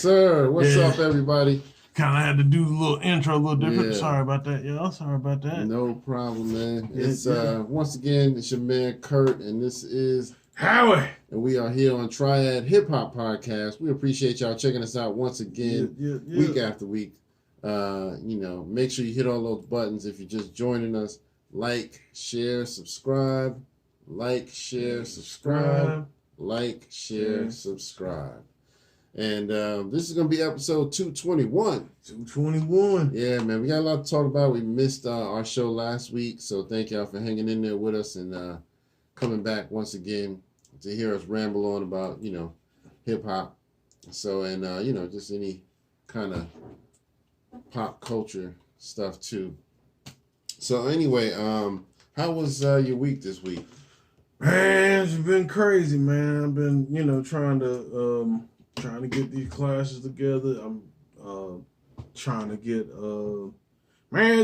sir. What's up, everybody? Kind of had to do a little intro, a little different. Yeah. Sorry about that, y'all. Sorry about that. No problem, man. It's once again, it's your man Kurt, and this is Howie. And we are here on Triad Hip Hop Podcast. We appreciate y'all checking us out once again, week after week. Make sure you hit all those buttons if you're just joining us. Like, share, subscribe. Like, share, subscribe. Like, share, subscribe. And this is going to be episode 221. 221. Yeah, man. We got a lot to talk about. We missed our show last week, so thank y'all for hanging in there with us and coming back once again to hear us ramble on about, hip-hop. So, and, just any kind of pop culture stuff, too. So, anyway, how was your week this week? Man, it's been crazy, man. I've been, trying to get these classes together. I'm trying to get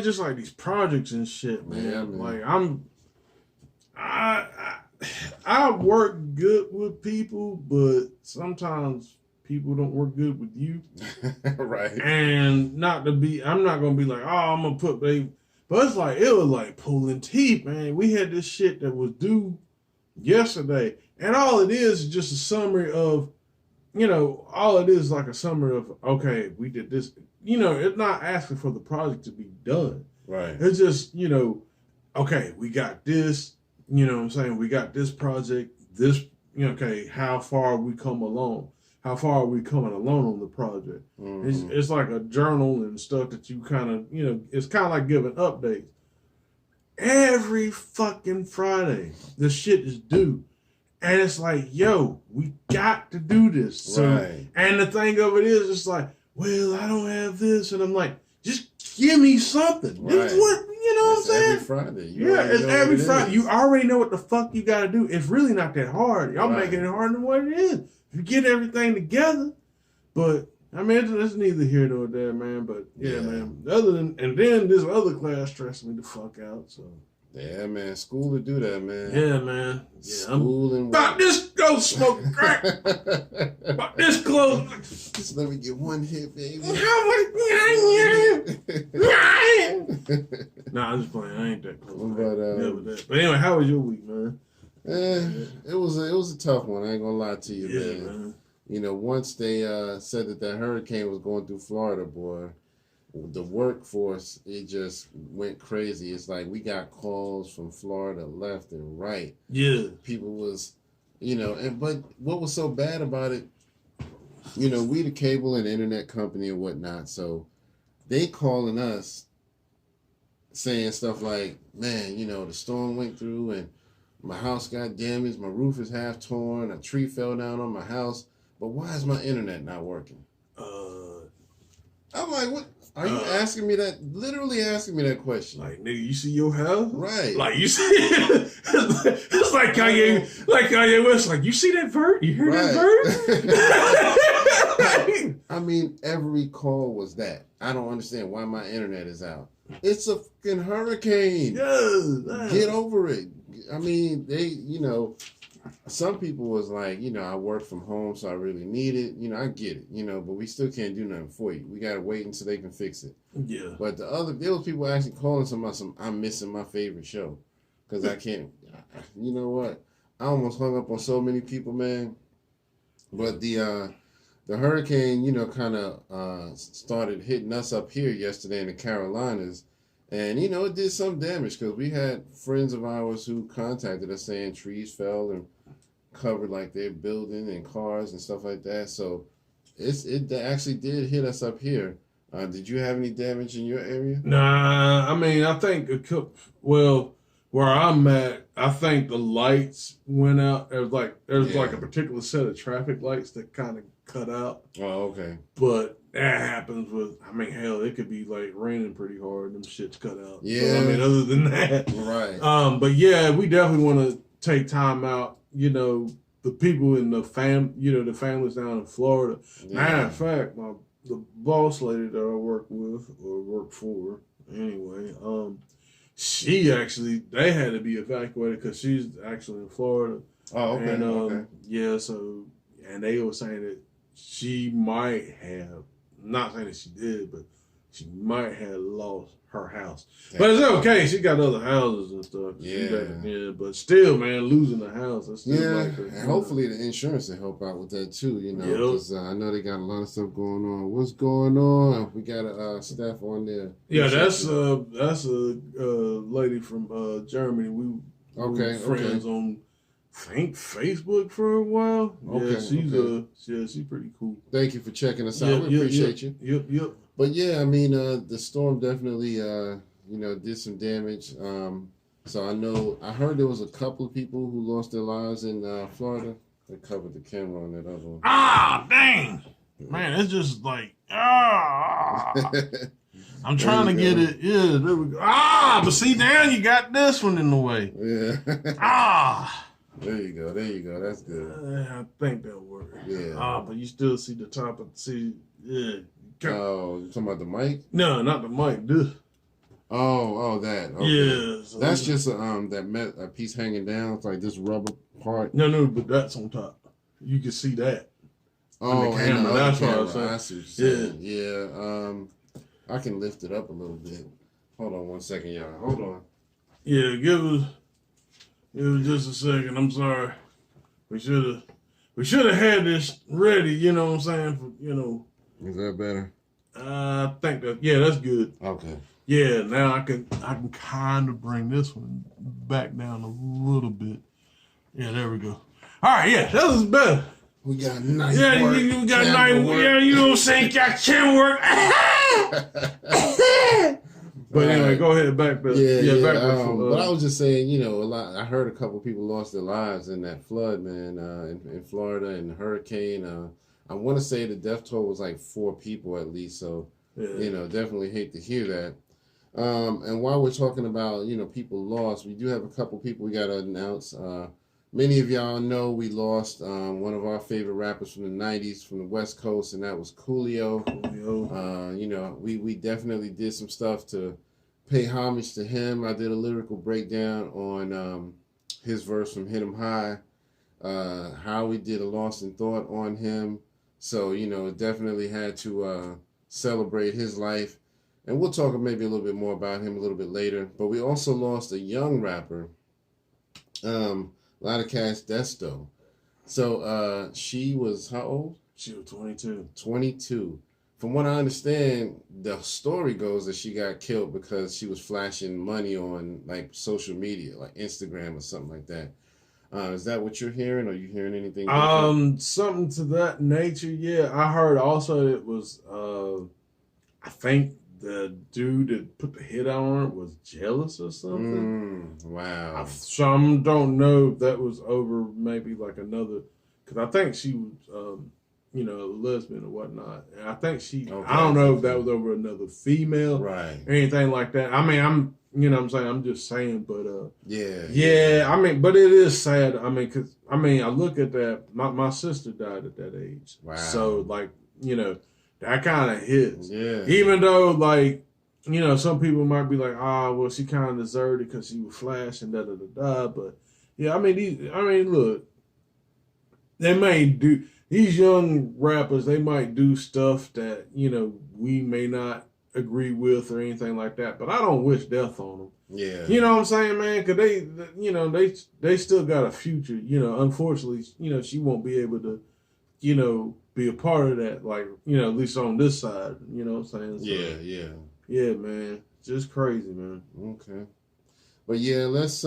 just like these projects and shit, man. Yeah, man. Like I work good with people, but sometimes people don't work good with you. Right. And I'm not gonna be like, oh, I'm gonna put baby. But it's like, it was like pulling teeth, man. We had this shit that was due yesterday. And all it is just a summary of, all it is like a summary of, okay, we did this. It's not asking for the project to be done. Right. It's just, okay, we got this, what I'm saying? We got this project, this, okay, how far we come along? How far are we coming along on the project? Mm-hmm. It's like a journal and stuff that you kind of, it's kind of like giving updates. Every fucking Friday, the shit is due. And it's like, yo, we got to do this. So, right. And the thing of it is, it's like, well, I don't have this. And I'm like, just give me something. Right. What, what I'm saying? Every Friday. It's every Friday. You already know what the fuck you got to do. It's really not that hard. Y'all making it harder than what it is. If you get everything together. But, I mean, it's neither here nor there, man. But, yeah, man. And then this other class stressed me the fuck out, so. Yeah, man. School to do that, man. Yeah, man. Yeah, School and about this go smoking crack. About this close. Just let me get one hit, baby. Nah, I'm just playing. I ain't that close. But anyway, how was your week, man? It was a tough one. I ain't gonna lie to you, man. Once they said that hurricane was going through Florida, boy, the workforce, it just went crazy. It's like we got calls from Florida left and right. Yeah. People was, but what was so bad about it, we the cable and internet company and whatnot, so they calling us saying stuff like, man, the storm went through and my house got damaged, my roof is half torn, a tree fell down on my house, but why is my internet not working? I'm like, what? Are you asking me that? Literally asking me that question. Like, nigga, you see your house? Right. Like, you see it's like Kanye West. Like, you see that bird? You hear that bird? I mean, every call was that. I don't understand why my internet is out. It's a fucking hurricane. Yeah. Get over it. I mean, they, some people was like, I work from home, so I really need it. I get it, but we still can't do nothing for you. We got to wait until they can fix it. Yeah. But there was people actually calling I'm missing my favorite show because I can't. You know what? I almost hung up on so many people, man. But the hurricane, kind of started hitting us up here yesterday in the Carolinas. And, it did some damage because we had friends of ours who contacted us saying trees fell and covered like their building and cars and stuff like that. So it actually did hit us up here. Did you have any damage in your area? Nah, I mean, I think where I'm at, I think the lights went out. There's like a particular set of traffic lights that kind of cut out. Oh, okay. But that happens with, I mean, hell, it could be like raining pretty hard. Them shit's cut out. Yeah. So, I mean, other than that. Right. But yeah, we definitely want to take time out, the people in the the families down in Florida. Yeah. Matter of fact, the boss lady that I work with or work for anyway, they had to be evacuated because she's actually in Florida. Oh, okay. And yeah, so, and they were saying that she might have, not saying that she did, but she might have lost her house. But it's okay. She got other houses and stuff. Yeah. But still, man, losing the house. That's still and hopefully the insurance will help out with that too, because I know they got a lot of stuff going on. What's going on? We got a staff on there. Yeah, that's a lady from Germany. We were friends on, I think, Facebook for a while. Yeah, she's pretty cool. Thank you for checking us out. We appreciate you. Yep. But yeah, I mean, the storm definitely, did some damage. So I heard there was a couple of people who lost their lives in Florida. They covered the camera on that other one. Ah, dang. Man, it's just like, I'm trying to get it. Yeah, there we go. But see, now you got this one in the way. Yeah. There you go. That's good. I think that'll work. Yeah. But you still see the top of yeah. Oh, you talking about the mic? No, not the mic. This. Oh, that. Okay. Yeah. So that's just a piece hanging down. It's like this rubber part. No, but that's on top. You can see that. Oh, on the camera. That's what I was saying. I see what you're saying. Yeah. I can lift it up a little bit. Hold on 1 second, y'all. Hold on. Yeah, give us just a second. I'm sorry. We should have had this ready. You know what I'm saying? Is that better? I think that's good. Okay. Yeah, now I can kind of bring this one back down a little bit. Yeah, there we go. All right, yeah, that was better. We got nice work. Yeah, we got nice work. Yeah, you know what I'm saying? Got chin work. But anyway, go ahead, back to but I was just saying, a lot. I heard a couple people lost their lives in that flood, man, in Florida, and the hurricane. I want to say the death toll was like 4 people at least. So, definitely hate to hear that. And while we're talking about, people lost, we do have a couple people we got to announce. Many of y'all know we lost one of our favorite rappers from the 90s from the West Coast, and that was Coolio. We definitely did some stuff to pay homage to him. I did a lyrical breakdown on his verse from Hit 'Em High, how we did a Lost in Thought on him. So, definitely had to celebrate his life. And we'll talk maybe a little bit more about him a little bit later. But we also lost a young rapper, a lot of cats, Desto. So she was how old? She was 22. 22. From what I understand, the story goes that she got killed because she was flashing money on like social media, like Instagram or something like that. Is that what you're hearing? Are you hearing anything different? Something to that nature, yeah. I heard also it was, I think the dude that put the hit on her was jealous or something. Wow. Some don't know if that was over maybe like another, because I think she was, a lesbian or whatnot. And I think I don't know if that was over another female. Right. Or anything like that. I mean, I'm just saying, but yeah. I mean, but it is sad. I mean, because I look at that. My sister died at that age. Wow. So like, that kind of hits. Yeah. Even though like, some people might be like, well, she kind of deserved it because she was flashing, da da da da. But yeah, look, they may do. These young rappers, they might do stuff that, we may not agree with or anything like that. But I don't wish death on them. Yeah. You know what I'm saying, man? Because they still got a future. Unfortunately, she won't be able to, be a part of that. Like, at least on this side. You know what I'm saying? So, yeah. Yeah, man. Just crazy, man. Okay. But yeah, let's,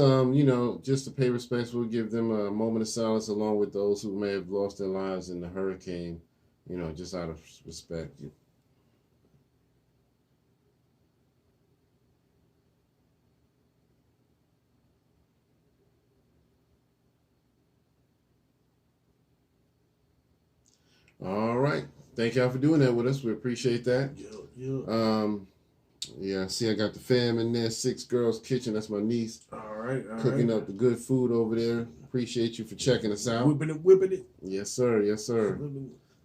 just to pay respects, we'll give them a moment of silence along with those who may have lost their lives in the hurricane, just out of respect. All right. Thank y'all for doing that with us. We appreciate that. Yeah. Yeah, see, I got the fam in there. 6 Girls Kitchen. That's my niece. All right. Cooking up the good food over there. Appreciate you for checking us out. Whipping it. Yes, sir.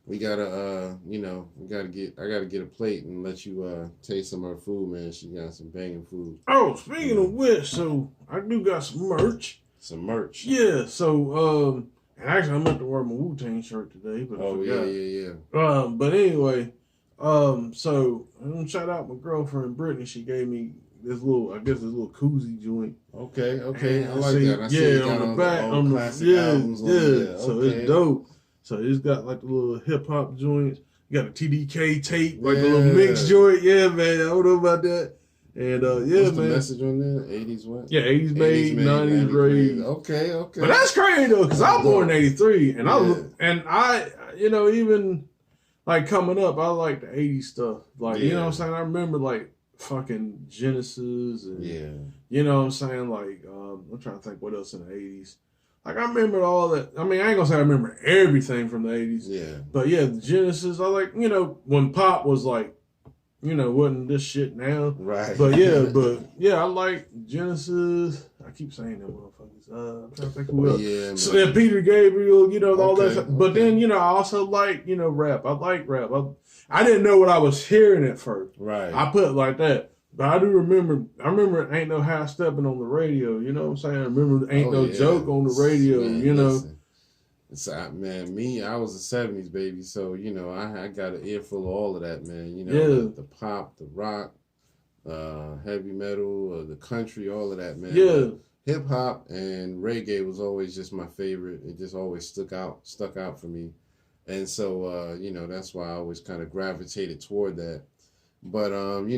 We gotta, I gotta get a plate and let you taste some of her food, man. She got some banging food. Oh, speaking of which, so I do got some merch. Some merch. Yeah. So, And actually, I meant to wear my Wu-Tang shirt today, but I forgot. yeah. But anyway, so I'm gonna shout out my girlfriend Brittany. She gave me this little koozie joint. Okay, And I like that. I see you got on the all back, old classic albums on there. So Okay. it's dope. So it's got like the little hip hop joints. You got a TDK tape, like a Yeah. little mix joint. Yeah, man. I don't know about that. And yeah, What's the man. message on there? 80s what? Yeah, 80s made, 90s raised. Okay. But that's crazy though, because I was born in '83, and Yeah. I, even like coming up, I like the '80s stuff. Like you know what I'm saying. I remember like fucking Genesis, and you know what I'm saying. Like I'm trying to think what else in the '80s. Like I remember all that. I mean, I ain't gonna say I remember everything from the '80s. Yeah. But yeah, the Genesis. I like when pop was like. Wasn't this shit now. Right. But yeah, I like Genesis. I keep saying that motherfuckers. I'm trying to think who else. Yeah, So, Peter Gabriel, all that stuff. But okay. then, I also like, rap. I like rap. I didn't know what I was hearing at first. Right. I put it like that. But I remember Ain't No Half Stepping on the radio. You know what I'm saying? I remember Ain't No Joke on the radio, man, listen. Man, I was a 70s baby, so I got an earful of all of that, man. The pop, the rock, heavy metal, the country, all of that, man. Yeah. Hip hop and reggae was always just my favorite. It just always stuck out for me, and so that's why I always kind of gravitated toward that. But of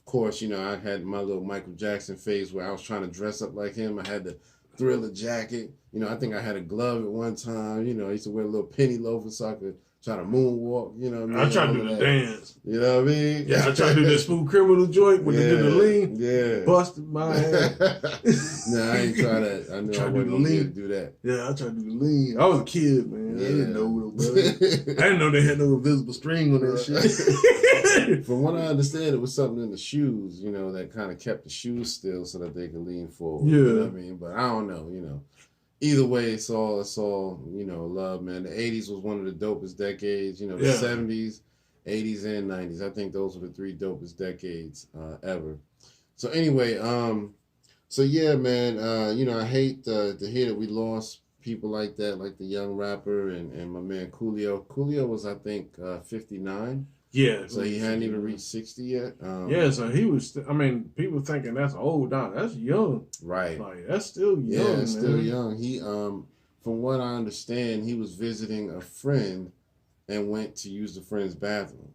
course, I had my little Michael Jackson phase where I was trying to dress up like him. I had the Thriller jacket. I think I had a glove at one time. I used to wear a little penny loafers so I could try to moonwalk. I tried to do the dance. You know what I mean? Yeah, I tried to do this Smooth Criminal joint when they did the lean. Yeah. Busted my ass. Nah, I ain't try that. I knew I wasn't going to do that. Yeah, I tried to do the lean. I was a kid, man. Yeah. I didn't know I didn't know they had no invisible string on that shit. From what I understand, it was something in the shoes, that kind of kept the shoes still so that they could lean forward. Yeah. You know what I mean? But I don't know, Either way, it's all love, man. The 80s was one of the dopest decades. The 70s, 80s, and 90s. I think those were the three dopest decades ever. So anyway, so yeah, man, I hate to hear that we lost people like that, like the young rapper and my man Coolio. Coolio was, I think, 59. Yeah. So he hadn't even reached 60 yet. So he was, people thinking that's old. Nah, that's young. Right. Like, that's still young, Yeah, man. still young. He, from what I understand, he was visiting a friend and went to use the friend's bathroom.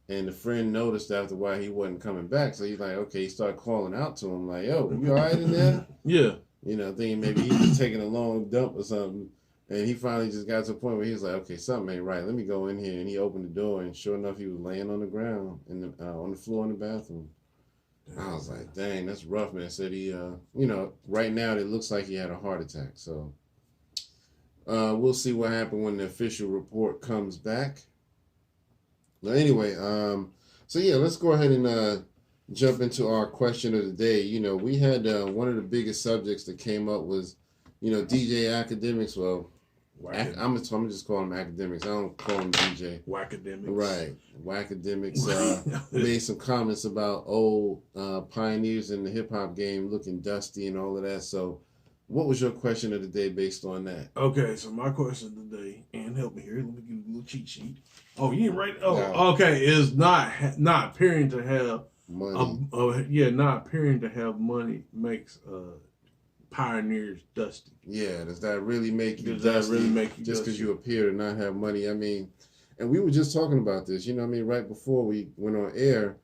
And the friend noticed after a while he wasn't coming back. So he's like, okay, he started calling out to him like, yo, you all right in there? Yeah. Thinking maybe he was taking a long dump or something. And he finally just got to a point where he was like, okay, something ain't right. Let me go in here. And he opened the door, and sure enough, he was laying on the ground, on the floor in the bathroom. I was like, dang, that's rough, man. Said he, right now it looks like he had a heart attack. So we'll see what happened when the official report comes back. But anyway, so yeah, let's go ahead and jump into our question of the day. We had one of the biggest subjects that came up was, DJ Academics. Well, I'm just calling them academics. I don't call them DJ. Wackademics. Right. Wackademics made some comments about old pioneers in the hip-hop game looking dusty and all of that. So what was your question of the day based on that? Okay, so my question of the day, and help me here. Let me give you a little cheat sheet. Oh, you didn't write it? Oh, no. Okay. Is not appearing to have money. Not appearing to have money makes pioneers dusty. Yeah, does that really make you Does dusty? that really make you just dusty? because you appear to not have money? I mean, and we were just talking about this, right before we went on air,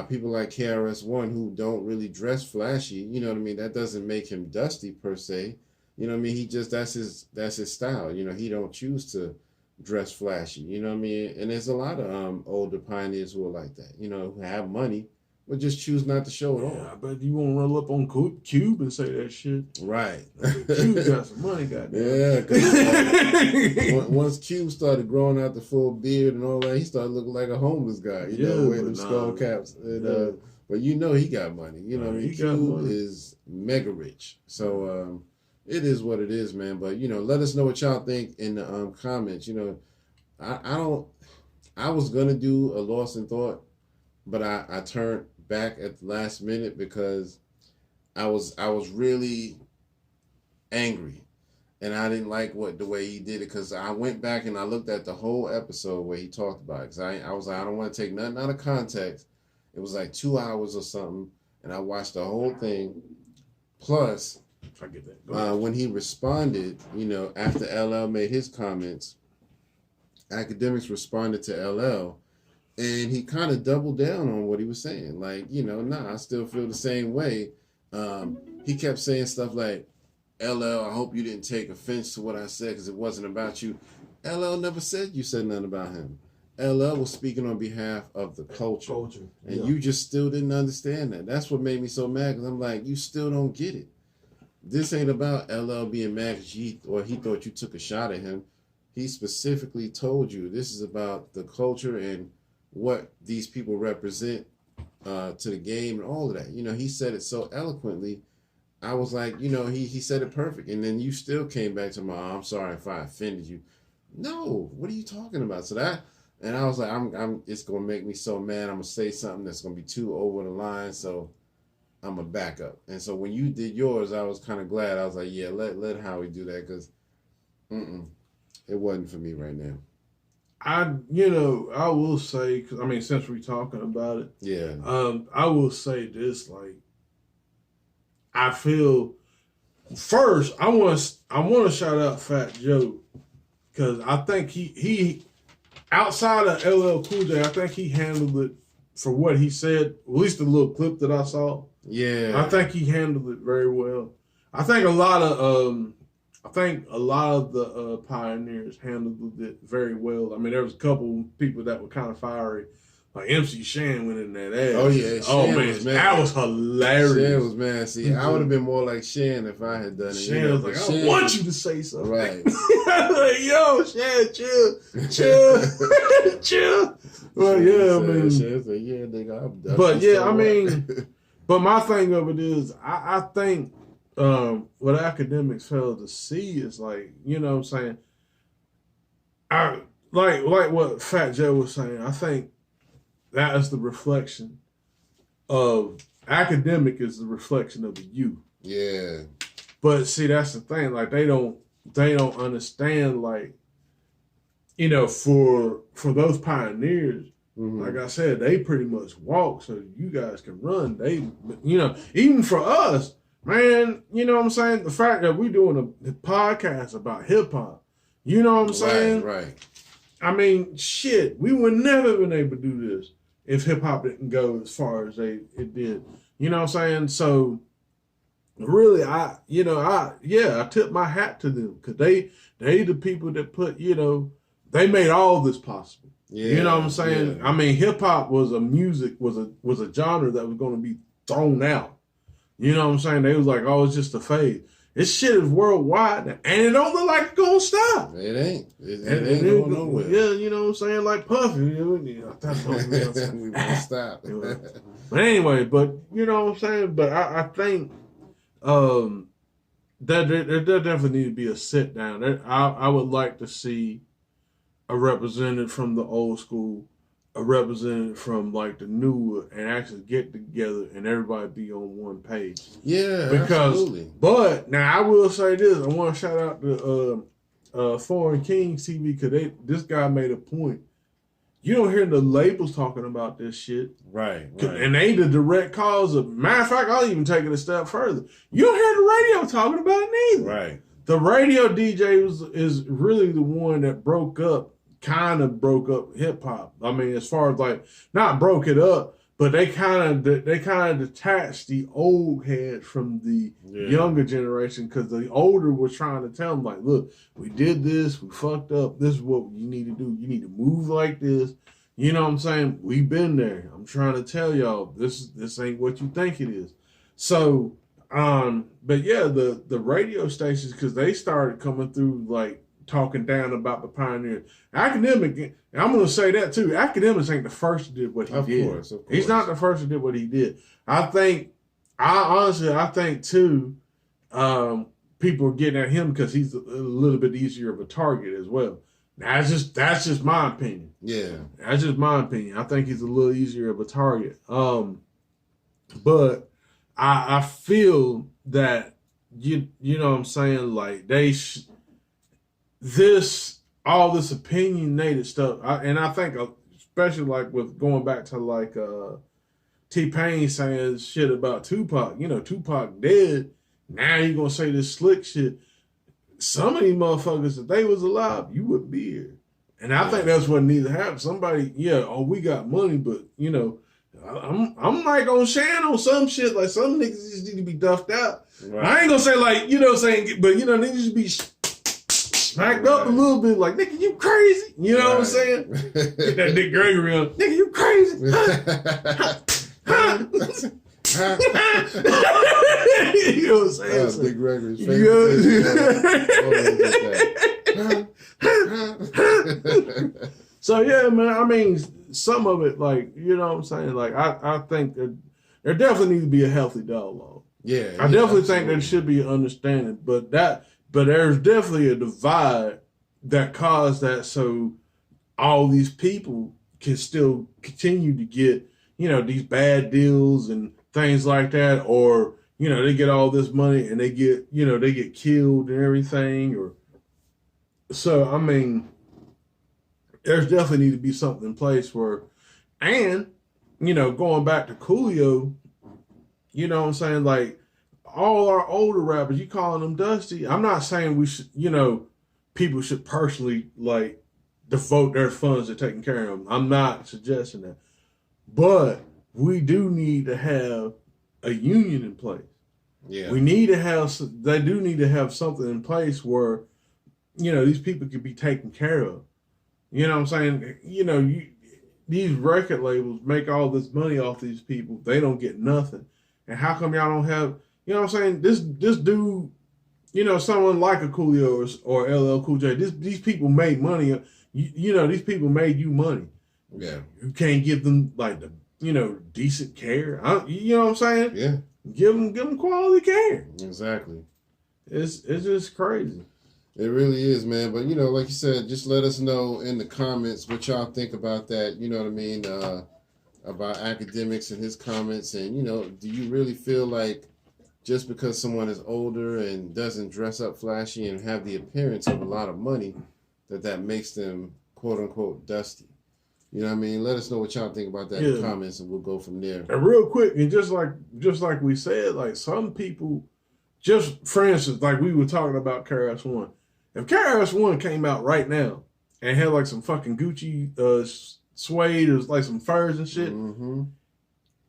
people like KRS-One who don't really dress flashy, that doesn't make him dusty per se. He just, that's his style. He don't choose to dress flashy, and there's a lot of older pioneers who are like that, who have money, but just choose not to show it all. I bet you won't run up on Cube and say that shit. Right. Cube got some money, goddamn. Yeah, because once Cube started growing out the full beard and all that, he started looking like a homeless guy, wearing them skull caps. And, but he got money. Cube is mega rich. So it is what it is, man. But, let us know what y'all think in the comments. I was going to do a lost in thought, but I turned back at the last minute because I was really angry And I didn't like the way he did it because I went back and I looked at the whole episode where he talked about it. Because I was like, I don't want to take nothing out of context. It was like 2 hours or something. And I watched the whole thing. Plus, I get that. When he responded, after LL made his comments, academics responded to LL. And he kind of doubled down on what he was saying. Like, I still feel the same way. He kept saying stuff like, LL, I hope you didn't take offense to what I said because it wasn't about you. LL never said you said nothing about him. LL was speaking on behalf of the culture. And you just still didn't understand that. That's what made me so mad because I'm like, you still don't get it. This ain't about LL being mad because he thought you took a shot at him. He specifically told you this is about the culture and what these people represent to the game and all of that. He said it so eloquently. I was like, he said it perfect. And then you still came back to I'm sorry if I offended you. No, what are you talking about? And I was like, it's going to make me so mad. I'm going to say something that's going to be too over the line. So I'm going to back up. And so when you did yours, I was kind of glad. I was like, yeah, let Howie do that because it wasn't for me right now. I will say, cause since we're talking about it, yeah, I will say this, like, I feel first I want to shout out Fat Joe because I think he outside of LL Cool J, I think he handled it for what he said. At least the little clip that I saw. Yeah, I think he handled it very well. I think a lot of the pioneers handled it very well. There was a couple people that were kind of fiery. Like MC Shan went in that ass. Oh yeah, Shan was mad. That was hilarious. Shan was mad. See, I would have been more like Shan if I had done it. Shan was like, I want you to say something. Right. Like, yo, Shan, chill. Well, yeah, Shan's like, yeah, nigga, I'm done. But yeah, but my thing of it is, I think what academics fail to see is like, what I'm saying. I like what Fat Joe was saying. I think that is the reflection of academic is the reflection of the youth. Yeah. But see, that's the thing. Like they don't understand. Like, for those pioneers, like I said, they pretty much walk so you guys can run. They, even for us, man. You know what I'm saying? The fact that we doing a podcast about hip hop. You know what I'm saying? Right. Shit, we would never been able to do this if hip hop didn't go as far as it did. You know what I'm saying? So really, I tip my hat to them because they the people that put, they made all this possible. Yeah, you know what I'm saying? Yeah. Hip hop was was a genre that was going to be thrown out. You know what I'm saying? They was like, oh, it's just a phase. This shit is worldwide, and it don't look like it's gonna stop. It ain't. It ain't going nowhere. Yeah, you know what I'm saying? Like Puffy. That's what we won't stop. But anyway, you know what I'm saying? But I think that there definitely need to be a sit down. I would like to see a representative from the old school, a representative from like the newer, and actually get together and everybody be on one page. Yeah, absolutely. But now I will say this: I want to shout out to Foreign Kings TV because this guy made a point. You don't hear the labels talking about this shit, right? And they the direct cause of. Matter of fact, I'll even take it a step further. You don't hear the radio talking about it neither. Right. The radio DJ is really the one that kind of broke up hip hop. As far as like not broke it up, but they kind of detached the old head from the younger generation because the older was trying to tell them like, look, we did this, we fucked up. This is what you need to do. You need to move like this. You know what I'm saying? We've been there. I'm trying to tell y'all this ain't what you think it is. So, but yeah, the radio stations because they started coming through like talking down about the pioneers. Academic, and I'm going to say that too. Academics ain't the first to do what he did. Of course. He's not the first to do what he did. I honestly think too, people are getting at him because he's a little bit easier of a target as well. That's just my opinion. Yeah. That's just my opinion. I think he's a little easier of a target. But I feel that you know what I'm saying? Like this all this opinionated stuff, and I think especially like with going back to like T-Pain saying shit about Tupac. You know, Tupac dead. Now you gonna say this slick shit. Some of these motherfuckers, if they was alive, you wouldn't be here. And I think that's what needs to happen. Somebody, we got money, but I'm like on Shan on some shit. Like some niggas just need to be duffed out. Right. I ain't gonna say like, saying, but niggas just be smacked up a little bit. Like, nigga, you crazy? You know what I'm saying? Get that Dick Gregory on. Nigga, you crazy? You know what I'm saying? Dick Gregory's favorite. So yeah, man. I mean, some of it, like, you know what I'm saying. Like, I think that there definitely needs to be a healthy dialogue. Yeah, I definitely think there should be an understanding, but there's definitely a divide that caused that, so all these people can still continue to get these bad deals and things like that, or they get all this money and they get killed and everything, or so. I mean, there's definitely need to be something in place where, and going back to Coolio, you know what I'm saying, like all our older rappers, you calling them dusty. I'm not saying we should, people should personally like devote their funds to taking care of them. I'm not suggesting that, but we do need to have a union in place. Yeah. We need to have, they do need to have something in place where, these people could be taken care of. You know what I'm saying? These record labels make all this money off these people. They don't get nothing. And how come y'all don't have, you know what I'm saying? This dude, someone like a Coolio or LL Cool J, these people made money. These people made you money. Yeah. You can't give them like the, decent care. You know what I'm saying? Yeah. Give them quality care. Exactly. It's just crazy. It really is, man. But, like you said, just let us know in the comments what y'all think about that. You know what I mean? About academics and his comments. And, do you really feel like just because someone is older and doesn't dress up flashy and have the appearance of a lot of money, that makes them, quote unquote, dusty? You know what I mean? Let us know what y'all think about that in the comments, and we'll go from there. And real quick, and just like we said, like some people, just for instance, like we were talking about KRS-One. If KRS-One came out right now and had like some fucking Gucci suede or like some furs and shit,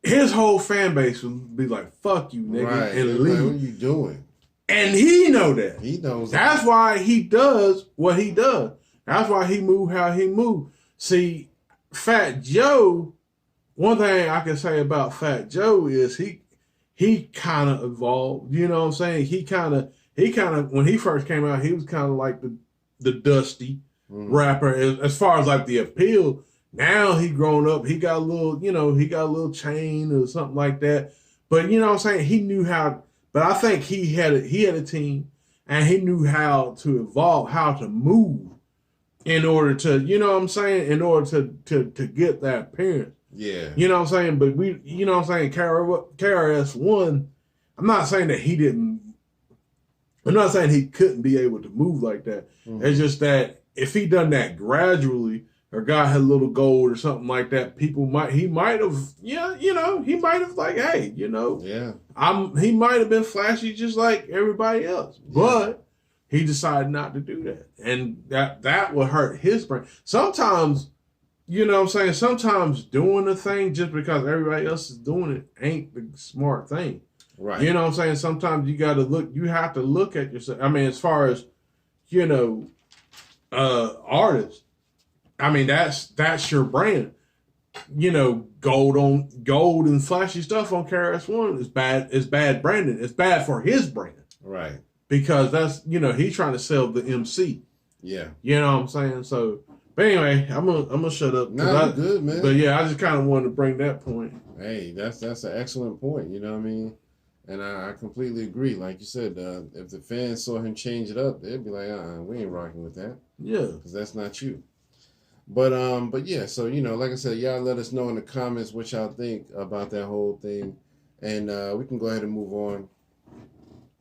his whole fan base would be like, "Fuck you, nigga," right. and leave. Like, what are you doing? And he know that. He knows. That's why he does what he does. That's why he moved how he moved. See, Fat Joe, one thing I can say about Fat Joe is he kind of evolved. You know what I'm saying? He kind of when he first came out, he was kind of like the dusty rapper as far as like the appeal. Now he grown up. He got a little chain or something like that. But you know what I'm saying? He knew how. But I think he had a team, and he knew how to evolve, how to move. In order to, in order to get that appearance. Yeah. You know what I'm saying? But KRS-One, I'm not saying that I'm not saying he couldn't be able to move like that. It's just that if he done that gradually, or God had a little gold or something like that, he might have like, hey, he might have been flashy just like everybody else. Yeah. But he decided not to do that. And that would hurt his brain. Sometimes, sometimes doing a thing just because everybody else is doing it ain't the smart thing. Right. You know what I'm saying? Sometimes you have to look at yourself. I mean, as far as, artists, I mean, that's your brand. Gold and flashy stuff on KRS-One is bad. It's bad branding. It's bad for his brand. Right. Because that's, he's trying to sell the MC. Yeah. You know what I'm saying? So, but anyway, I'm gonna shut up. Nah, good, man. But yeah, I just kind of wanted to bring that point. Hey, that's an excellent point. You know what I mean? And I completely agree. Like you said, if the fans saw him change it up, they'd be like, we ain't rocking with that. Yeah. Because that's not you. But yeah, so, like I said, y'all let us know in the comments what y'all think about that whole thing. And we can go ahead and move on.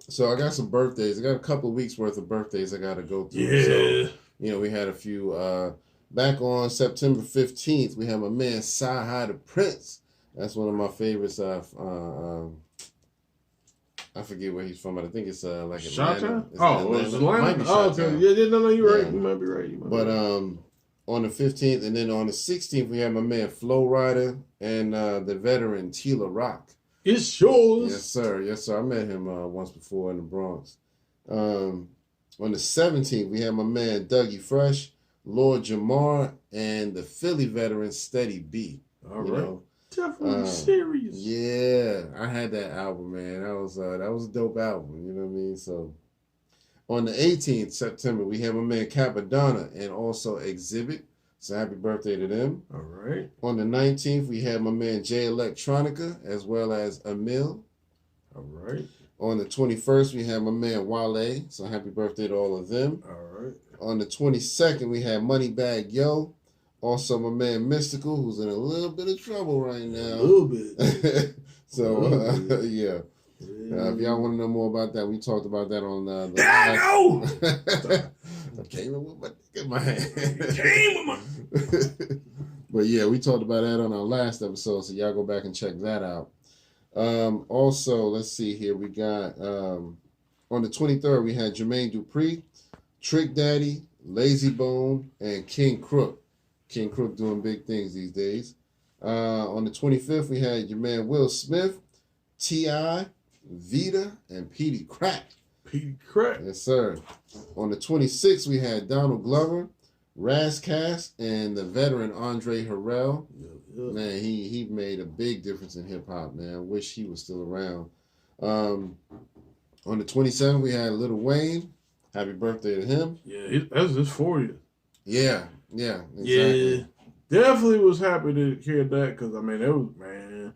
So I got some birthdays. I got a couple of weeks worth of birthdays I got to go through. Yeah. So, we had a few. Back on September 15th, we had my man Sci-Hi the Prince. That's one of my favorites. I forget where he's from, but I think it's like Atlanta. It's Atlanta? Might be okay. Yeah, no, you're right. You might be right. On the 15th, and then on the 16th, we had my man Flo Rida and the veteran Tila Rock. It's yours. Yes, sir. Yes, sir. I met him once before in the Bronx. On the 17th, we had my man Dougie Fresh, Lord Jamar, and the Philly veteran Steady B. All right. Definitely serious. Yeah, I had that album, man. That was a dope album. You know what I mean? So, on the 18th September, we have my man Capadonna and also Exhibit. So happy birthday to them. All right. On the 19th, we have my man Jay Electronica as well as Emil. All right. On the 21st, we have my man Wale. So happy birthday to all of them. All right. On the 22nd, we have Moneybag Yo. Also, my man Mystical, who's in a little bit of trouble right now. A little bit. Yeah. If y'all want to know more about that, we talked about that on the. I know! I came in with my dick in my hand. But yeah, we talked about that on our last episode, so y'all go back and check that out. Also, let's see here. We got on the 23rd, we had Jermaine Dupri, Trick Daddy, Lazy Bone, and King Crook. King Crook doing big things these days. On the 25th, we had your man Will Smith, T.I., Vita, and Petey Crack. Petey Crack. Yes, sir. On the 26th, we had Donald Glover, Razcast, and the veteran Andre Harrell. Yeah. Man, he made a big difference in hip-hop, man. I wish he was still around. On the 27th, we had Lil Wayne. Happy birthday to him. Yeah, that's just for you. Yeah, exactly. Yeah, definitely was happy to hear that because, it was, man,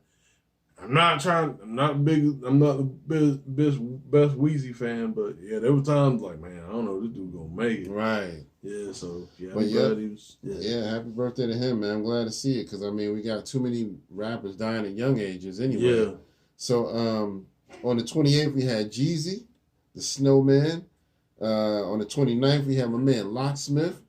I'm not the best Weezy fan, but yeah, there were times like, man, I don't know, this dude gonna make it. Right. Yeah, so, yeah, I'm glad he was. Yeah, happy birthday to him, man. I'm glad to see it because, we got too many rappers dying at young ages anyway. Yeah. So, on the 28th, we had Jeezy, the Snowman. On the 29th, we had my man Locksmith.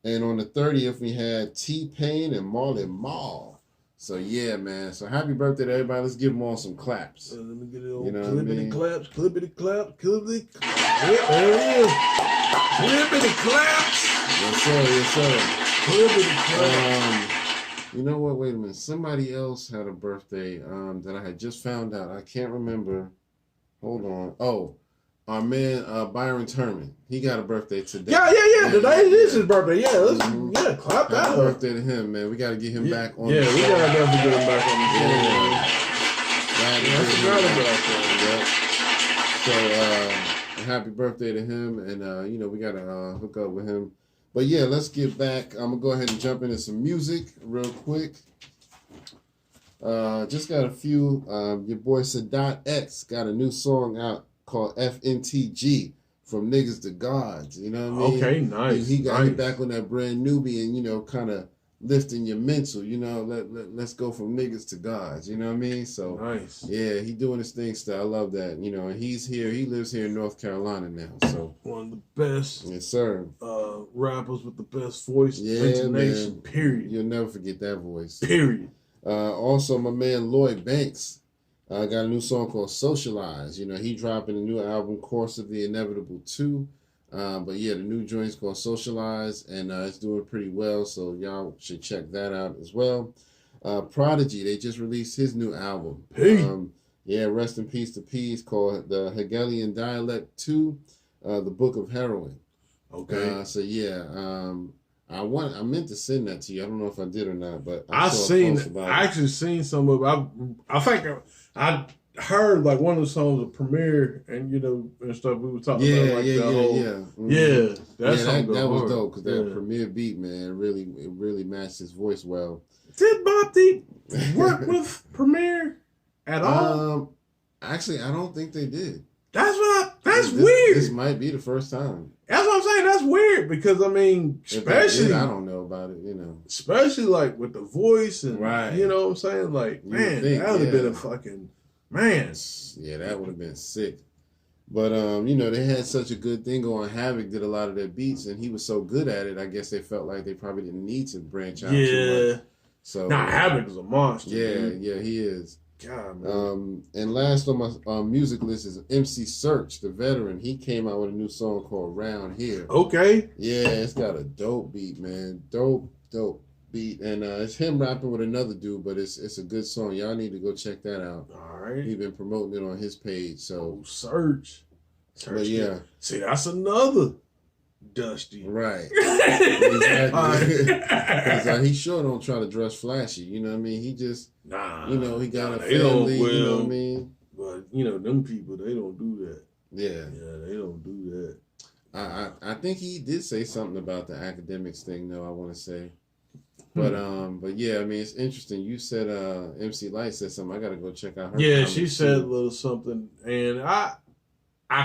And on the 30th, we had T-Pain and Marley Marl. So, yeah, man. So, happy birthday to everybody. Let's give them all some claps. Let me get it on. Clippity claps, clippity claps, clippity claps. Yeah, there it is. Clippity claps. Yes, sir. Clippity claps. You know what? Wait a minute. Somebody else had a birthday that I had just found out. I can't remember. Hold on. Oh. Our man Byron Turman, he got a birthday today. Yeah. Today is his birthday. Yeah, clap that Happy up. birthday to him, man. We got to get him back on. Yeah, we gotta definitely get him back on the show. So, happy birthday to him, and we gotta hook up with him. But yeah, let's get back. I'm gonna go ahead and jump into some music real quick. Just got a few. Your boy Sadat X got a new song out called FNTG, From Niggas to Gods. You know what I mean? Okay, nice. He got him back on that brand newbie, kind of lifting your mental. Let's go from niggas to gods. You know what I mean? So nice. Yeah, he doing his thing still. I love that. And he's here. He lives here in North Carolina now. So one of the best. Yes, sir. Rappers with the best voice. Yeah, man. Period. You'll never forget that voice. Period. Also, my man Lloyd Banks. Got a new song called Socialize. He dropping a new album, Course of the Inevitable 2. But yeah, the new joint's called Socialize, and it's doing pretty well, so y'all should check that out as well. Prodigy, they just released his new album. Hey. Yeah, rest in peace to Peace, called The Hegelian Dialect 2, The Book of Heroin. Okay. So yeah, I meant to send that to you. I don't know if I did or not, but I actually seen some of it. I think I heard like one of the songs of Premiere and and stuff we were talking about. Like Mm-hmm. Yeah. That was dope because that Premiere beat, man, it really matched his voice well. Did Bob Deep work with Premiere at all? Actually, I don't think they did. That's weird. This might be the first time. That's what I'm saying. That's weird because especially I don't know about it. Especially like with the voice and right. You know what I'm saying? Like, man, that would have been a fucking man. Yeah, that would have been sick. But you know, they had such a good thing going. Havoc did a lot of their beats, and he was so good at it. I guess they felt like they probably didn't need to branch out too much. So nah, Havoc is a monster. Yeah, dude. yeah, he is. God, man. And last on my music list is MC Search, the veteran. He came out with a new song called Round Here. Okay. Yeah, it's got a dope beat, man. Dope beat. And it's him rapping with another dude, but it's a good song. Y'all need to go check that out. All right. He's been promoting it on his page. So Search. But yeah. See, that's another Dusty. Right. Exactly. Because he sure don't try to dress flashy. You know what I mean? He just, you know, he got a family. You know what I mean? But, you know, them people, they don't do that. Yeah. Yeah, they don't do that. I think he did say something about the academics thing, though, I want to say. But yeah, I mean, it's interesting. You said MC Light said something. I got to go check out her. Yeah, she said a little something. And I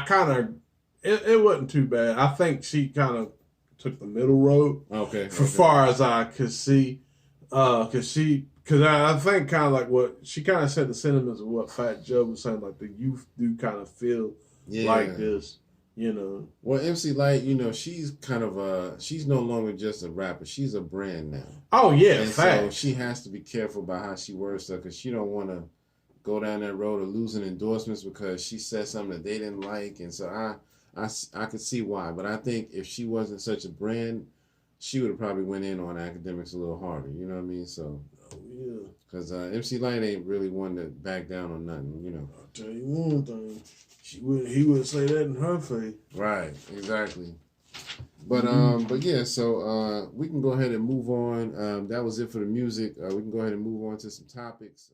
kind of, it wasn't too bad. I think she kind of took the middle road. Okay. For far as I could see. Because I think kind of like what, she kind of said the sentiments of what Fat Joe was saying, like the youth do kind of feel like this. You know. Well, MC Light, you know, she's kind of she's no longer just a rapper. She's a brand now. Oh, yeah, and so she has to be careful about how she words stuff because she don't want to go down that road of losing endorsements because she said something that they didn't like. And so I could see why. But I think if she wasn't such a brand, she would have probably went in on academics a little harder. You know what I mean? So, yeah. Because MC Light ain't really one to back down on nothing, you know. I'll tell you one thing. He wouldn't say that in her face. Right, exactly. But yeah, so we can go ahead and move on. That was it for the music. We can go ahead and move on to some topics.